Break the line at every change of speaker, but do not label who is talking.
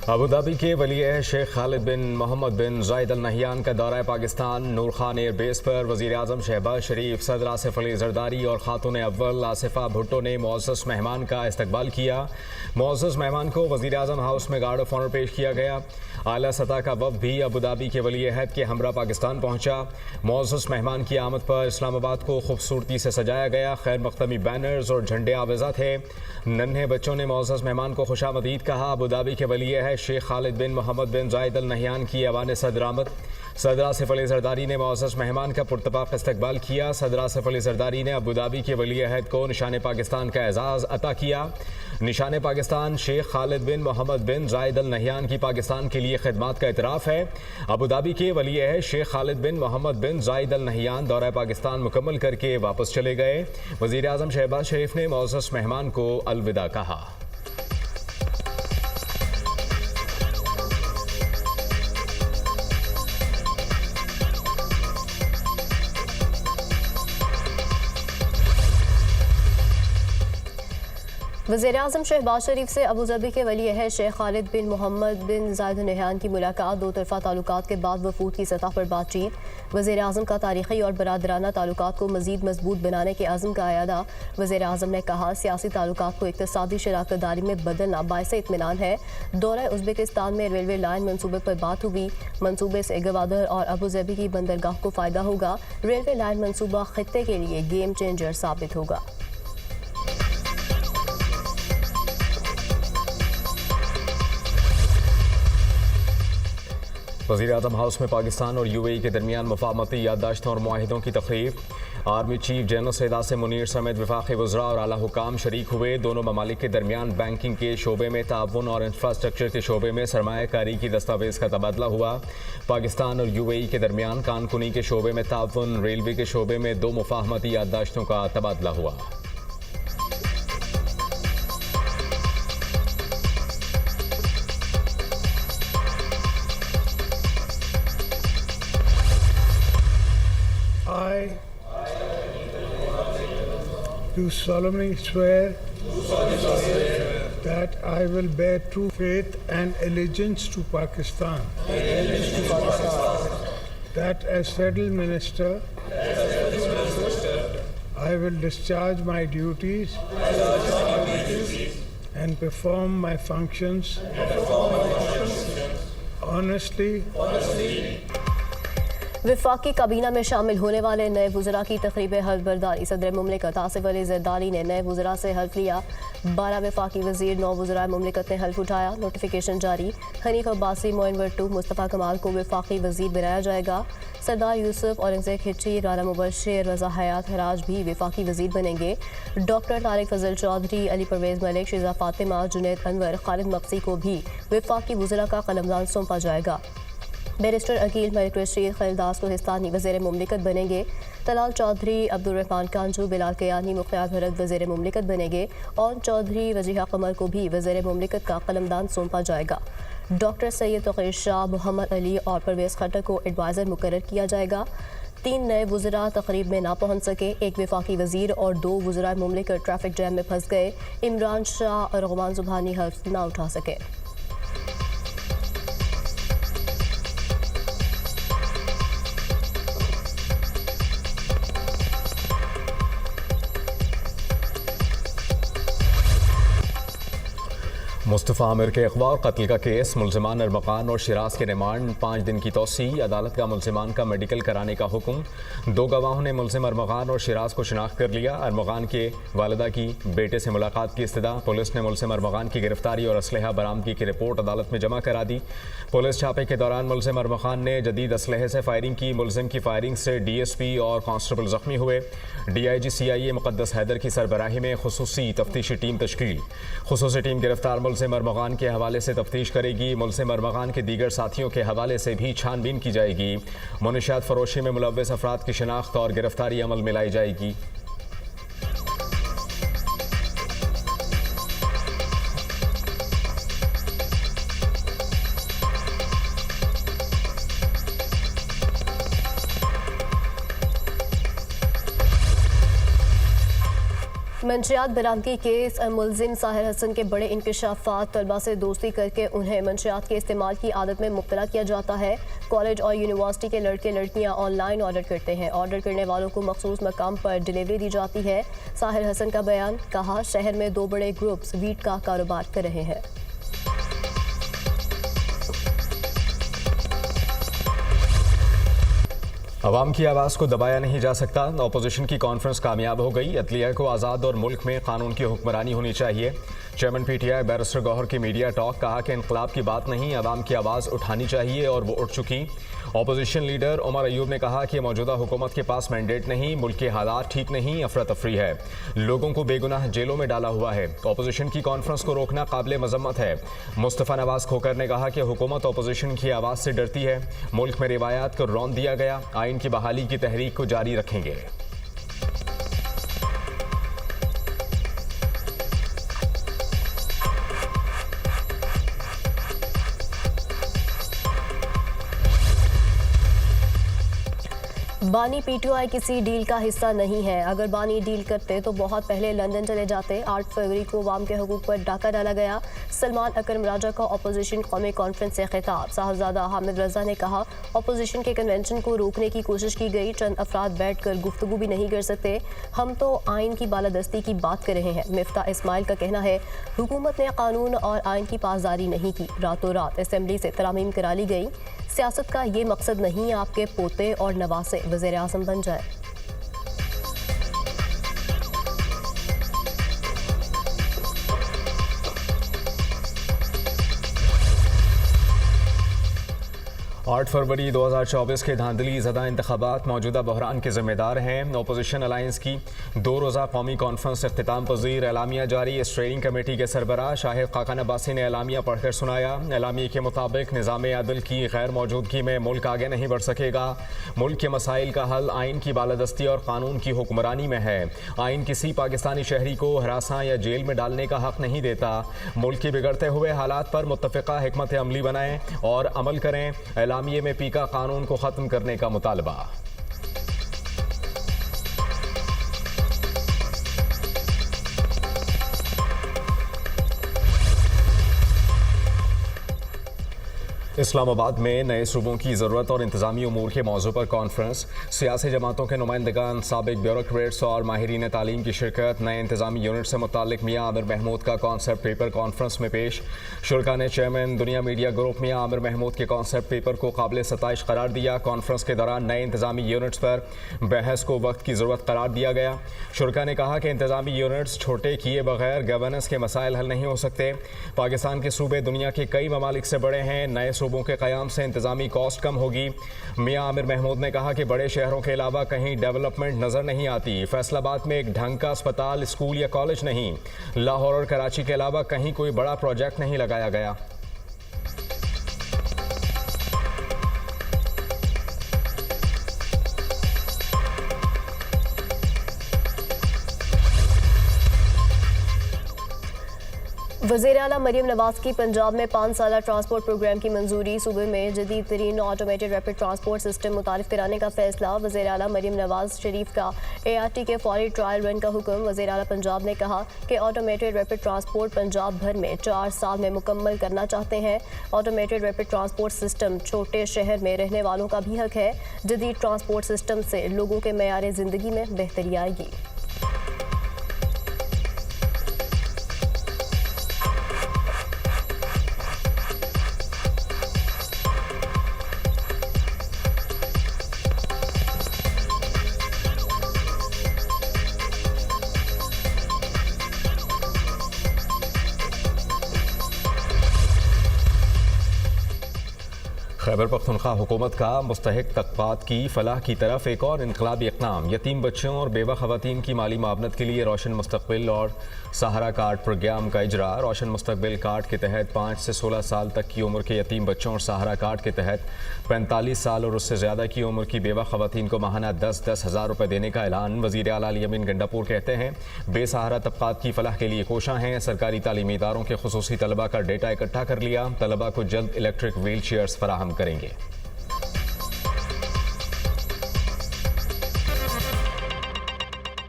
Abu Dhabi के वली शेख खालिद बिन मोहम्मद बिन जायद Al Nahyan का दौरा पाकिस्तान। नूर खान एयरबेस पर वज़ीर आज़म शहबाज शरीफ, सदर आसिफ अली जरदारी और खातून अव्वल आसिफा भुट्टो ने मुअज़्ज़ज़ मेहमान का इस्तकबाल किया। मुअज़्ज़ज़ मेहमान को वज़ीर आज़म हाउस में गार्ड ऑफ ऑनर पेश किया गया। आला सतह का वफ़द भी अबू धाबी के वली अहद के हमरा पाकिस्तान पहुँचा। मुअज़्ज़ज़ मेहमान की आमद पर इस्लामाबाद को खूबसूरती से सजाया गया। खैर मक़दमी बैनर्स और झंडे आवेज़ा थे। नन्हे बच्चों ने मुअज़्ज़ज़ मेहमान को खुशामदीद कहा। अबू धाबी के वली अहद शेख खालिद बिन मोहम्मद बिन जायद अल नहयान की ऐवान सदर आमद। सदर आसिफ अली जरदारी ने मुअज़्ज़ज़ मेहमान का पुरतपाक इस्तकबाल किया। सदर आसिफ अली जरदारी ने अबू धाबी के वली अहद को निशान पाकिस्तान का एजाज़ अता किया। निशान पाकिस्तान शेख खालिद बिन मोहम्मद बिन जायद अल नहयान की पाकिस्तान के लिए खिदमात का इतराफ़ है। अबू धाबी के वली अहद शेख खालिद बिन मोहम्मद बिन जायद अल नहयान दौरा पाकिस्तान मुकम्मल करके वापस चले गए। वज़ीर आज़म शहबाज शरीफ ने मुअज़्ज़ज़ मेहमान को अलविदा कहा।
वज़ीर-ए-आज़म शहबाज शरीफ से अबू धाबी के वली अहद शेख खालिद बिन मोहम्मद बिन जायद अल नहयान की मुलाकात। दो तरफ़ा ताल्लुकात के बाद वफूद की सतह पर बातचीत। वज़ीर-ए-आज़म का तारीख़ी और बरादराना ताल्लुकात को मज़ीद मजबूत बनाने के अज़्म का अयादा। वज़ीर-ए-आज़म ने कहा, सियासी ताल्लुकात को इक़्तिसादी शराकत दारी में बदलना बाइसे इत्मीनान है। दौरा उज़्बेकिस्तान में रेलवे लाइन मनसूबे पर बात हुई। मनसूबे से गवादर और अबू धाबी की बंदरगाह को फ़ायदा होगा। रेलवे लाइन मनसूबा ख़ित्ते के लिए गेम चेंजर साबित होगा।
वज़ीर आज़म हाउस में पाकिस्तान और UAE के दरमियान मुफाहमती याददाश्तों और मुआहिदों की तक़रीब। Army chief general Syed Asim Munir समेत वफाक़ी वज़रा और आला हुकाम शरीक हुए। दोनों ममालिक के दरमियान बैंकिंग के शोबे में ताउन और इंफ्रास्ट्रक्चर के शोबे में सरमायाकारी की दस्तावेज़ का तबादला हुआ। पाकिस्तान और UAE के दरमियान कानकुनी के शोबे में ताउन, रेलवे के शोबे में 2 मुफाहमती याददाश्तों का तबादला हुआ।
I do solemnly swear that I will bear true faith and allegiance to Pakistan, that as Federal Minister I will discharge my duties and perform my functions honestly
वफाकी काबीना में शामिल होने वाले नए वज़रा की तक़रीब हल्फ बरदारी। सदर मुमलिकत आसिफ अली जरदारी ने नए वज़रा से हल्फ लिया। 12 वफाकी वज़ीर 9 वज़राए मुमलिकत ने हल्फ उठाया। नोटिफिकेशन जारी। हनीफ अब्बासी, मोइन भट्टू, मुस्तफ़ा कमाल को वफाकी वज़ीर बनाया जाएगा। सरदार यूसुफ, औरंगज़ेब खिची, राना मुबश्शिर, रज़ा हयात हराज भी वफाकी वज़ीर बनेंगे। डॉक्टर तारिक फजल चौधरी, अली परवेज़ मलिक, शिज़ा फातिमा, जुनैद अनवर, खालिद मक्सी को भी वफाकी वज़रा का कलमदान सौंपा जाएगा। बैरिस्टर अकील मलिक रशीद खैलदास कोहिस्तानी वज़ीर मुमलिकत बनेंगे। तलाल चौधरी, अब्दुर्रहमान कांजू, बिलाल कयानी, मुख्तार भरत वज़ीर मुमलिकत बनेंगे। और चौधरी वजीहा कमर को भी वज़ीर मुमलिकत का कलमदान सौंपा जाएगा। डॉक्टर सैयद तौक़ीर शाह, मोहम्मद अली और परवेज़ खट्टर को एडवाइज़र मुकर्रर किया जाएगा। 3 नए वज़रा तक़रीब में ना पहुँच सके। 1 वफाकी वज़ीर और 2 वज़राए मुमलिकत ट्रैफिक जैम में फंस गए। इमरान शाह और रुमान ज़ुबानी हल्फ ना उठा सके।
मुस्तफ़ा आमिर के अगवा और कत्ल का केस। मुल्ज़िमान अरमग़ान और शिराज के रिमांड 5 दिन की तौसी। अदालत का मुल्ज़िमान का मेडिकल कराने का हुक्म। 2 गवाहों ने मुल्ज़िम अरमग़ान और शिराज को शिनाख्त कर लिया। अरमग़ान के वालिदा की बेटे से मुलाकात की इस्तदा। पुलिस ने मुल्ज़िम अरमग़ान की गिरफ्तारी और असलहा बरामदगी की रिपोर्ट अदालत में जमा करा दी। पुलिस छापे के दौरान मुल्ज़िम अरमग़ान ने जदीद असलहे से फायरिंग की। मुल्ज़िम की फायरिंग से DSP और कांस्टेबल ज़ख्मी हुए। DIG CIA मुक़द्दस हैदर की सरबराही में खुसूसी तफ्तीशी टीम तश्कील। खुसूसी टीम गिरफ्तार मुल्ज़िम अरमग़ान के हवाले से तफ्तीश करेगी। मुल्ज़िम अरमग़ान के दीगर साथियों के हवाले से भी छानबीन की जाएगी। मुनशियात फरोशी में मुलव्वस अफराद की शिनाख्त और गिरफ्तारी अमल में लाई जाएगी।
मंशियात बरामदगी केस मुलजिम साहिर हसन के बड़े इंकशाफात तलबा से दोस्ती करके उन्हें मंशियात के इस्तेमाल की आदत में मुब्तला किया जाता है। कॉलेज और यूनिवर्सिटी के लड़के लड़कियां ऑनलाइन ऑर्डर करते हैं। ऑर्डर करने वालों को मखसूस मकाम पर डिलीवरी दी जाती है। साहिर हसन का बयान, कहा शहर में 2 बड़े ग्रुप्स वीट का कारोबार कर रहे हैं।
अवाम की आवाज़ को दबाया नहीं जा सकता। अपोजिशन की कॉन्फ्रेंस कामयाब हो गई। अदलिया को आज़ाद और मुल्क में कानून की हुक्मरानी होनी चाहिए। चेयरमैन पीटीआई बैरिस्टर गौहर की मीडिया टॉक, कहा कि इनकलाब की बात नहीं, अवाम की आवाज़ उठानी चाहिए और वो उठ चुकी। अपोजिशन लीडर उमर अयूब ने कहा कि मौजूदा हुकूमत के पास मैंडेट नहीं, मुल्क के हालात ठीक नहीं, अफरा तफरी है, लोगों को बेगुनाह जेलों में डाला हुआ है। अपोजिशन की कॉन्फ्रेंस को रोकना काबिल मजम्मत है। मुस्तफ़ा नवाज खोकर ने कहा कि हुकूमत अपोजिशन की आवाज़ से डरती है। मुल्क में रिवायात को रौंद दिया गया, आइन की बहाली की तहरीक को जारी रखेंगे।
बानी पीटीआई किसी डील का हिस्सा नहीं है। अगर बानी डील करते तो बहुत पहले लंदन चले जाते। 8 फरवरी को अवाम के हकूक पर डाका डाला गया। सलमान अकरम राजा का अपोजिशन कौमी कॉन्फ्रेंस से खिताब, साहबजादा हामिद रजा ने कहा अपोजिशन के कन्वेंशन को रोकने की कोशिश की गई, चंद अफराद बैठ कर गुफ्तगू भी नहीं कर सकते। हम तो आइन की बालादस्ती की बात कर रहे हैं। मिफ्ता इस्माइल का कहना है हुकूमत ने कानून और आइन की पासदारी नहीं की, रातों रात असम्बली से तरामीम करा ली गई। सियासत का ये मकसद नहीं आपके पोते और नवासे वज़ीर आज़म बन जाए।
आठ फरवरी 2024 के धांधली ज़दा इंतखाबात मौजूदा बहरान के ज़िम्मेदार हैं। अपोजिशन अलायंस की 2 रोज़ा कौमी कॉन्फ्रेंस इख्तिताम पजीर, एलामिया जारी। स्ट्रेनिंग कमेटी के सरबराह शाहिद खाकान अब्बासी ने एलामिया पढ़कर सुनाया। एलामिया के मुताबिक निज़ाम अदल की गैर मौजूदगी में मुल्क आगे नहीं बढ़ सकेगा। मुल्क के मसाइल का हल आइन की बालादस्ती और कानून की हुक्मरानी में है। आइन किसी पाकिस्तानी शहरी को हरासा या जेल में डालने का हक नहीं देता। मुल्क के बिगड़ते हुए हालात पर मुत्तफ़िक़ा हिकमत अमली बनाएं और अमल करें। एलामिया में पीका कानून को ख़त्म करने का मुतालबा। इस्लामाबाद में नए सूबों की ज़रूरत और इंतज़ामी उमूर के मौजू पर कॉन्फ्रेंस, सियासी जमातों के नुमाइंदगान, साबिक ब्यूरोक्रेट्स और माहिरीन तालीम की शिरकत। नए इंतज़ामी यूनिट से मुतालिक मियाँ आमिर महमूद का कॉन्सेप्ट पेपर कॉन्फ्रेंस में पेश। शुरा ने चेयरमैन दुनिया मीडिया ग्रुप मियाँ आमिर महमूद के कॉन्सेप्ट पेपर को काबिल सताइश करार दिया। कॉन्फ्रेंस के दौरान नए इंतज़ामी यूनिट्स पर बहस को वक्त की ज़रूरत करार दिया गया। शुरा ने कहा कि इंतज़ामी यूनिट्स छोटे किए बगैर गवर्नेंस के मसाइल हल नहीं हो सकते। पाकिस्तान के सूबे दुनिया के कई ममालिक से बड़े हैं। नए सूबों के क़याम से इंतज़ामी कॉस्ट कम होगी। मियाँ आमिर महमूद ने कहा कि बड़े शहरों के अलावा कहीं डेवलपमेंट नज़र नहीं आती। फैसलाबाद में एक ढंग का अस्पताल, स्कूल या कॉलेज नहीं। लाहौर और कराची के अलावा कहीं कोई बड़ा प्रोजेक्ट नहीं लगाया गया।
वज़ीर आला मरियम नवाज की पंजाब में 5 साला ट्रांसपोर्ट प्रोग्राम की मंजूरी। सूबे में जदीद तरीन ऑटोमेटेड रैपिड ट्रांसपोर्ट सिस्टम मुतारिफ कराने का फैसला। वज़ीर आला मरियम नवाज शरीफ का ART के फौरी ट्रायल रन का हुक्म। वज़ीर आला पंजाब ने कहा कि ऑटोमेटेड रैपिड ट्रांसपोर्ट पंजाब भर में 4 साल में मुकम्मल करना चाहते हैं। ऑटोमेटेड रैपिड ट्रांसपोर्ट सिस्टम छोटे शहर में रहने वालों का भी हक है। जदीद ट्रांसपोर्ट सिस्टम से लोगों के मेयार ज़िंदगी में बेहतरी आएगी।
खैबर पख्तूनख्वा हुकूमत का मुस्तहिक तबक़ात की फलाह की तरफ एक और इनकलाबी इक़दाम। यतीम बच्चों और बेवा ख़वातीन की माली मावनत के लिए रोशन मुस्तक़बिल और सहारा कार्ड प्रोग्राम का इजरा। रोशन मुस्तक़बिल कार्ड के तहत 5 से 16 साल तक की उम्र के यतीम बच्चों और सहारा कार्ड के तहत 45 साल और उससे ज़्यादा की उम्र की बेवा ख़वातीन को माहाना 10-10 हज़ार रुपये देने का ऐलान। वज़ीर आला अली अमीन गंडापुर कहते हैं बेसहारा तबक़ात की फलाह के लिए कोशां हैं। सरकारी तालीमी इदारों के खुसूसी तलबा का डेटा इकट्ठा कर लिया। तलबा को जल्द इलेक्ट्रिक व्हील चेयर्स फराहम करेंगे।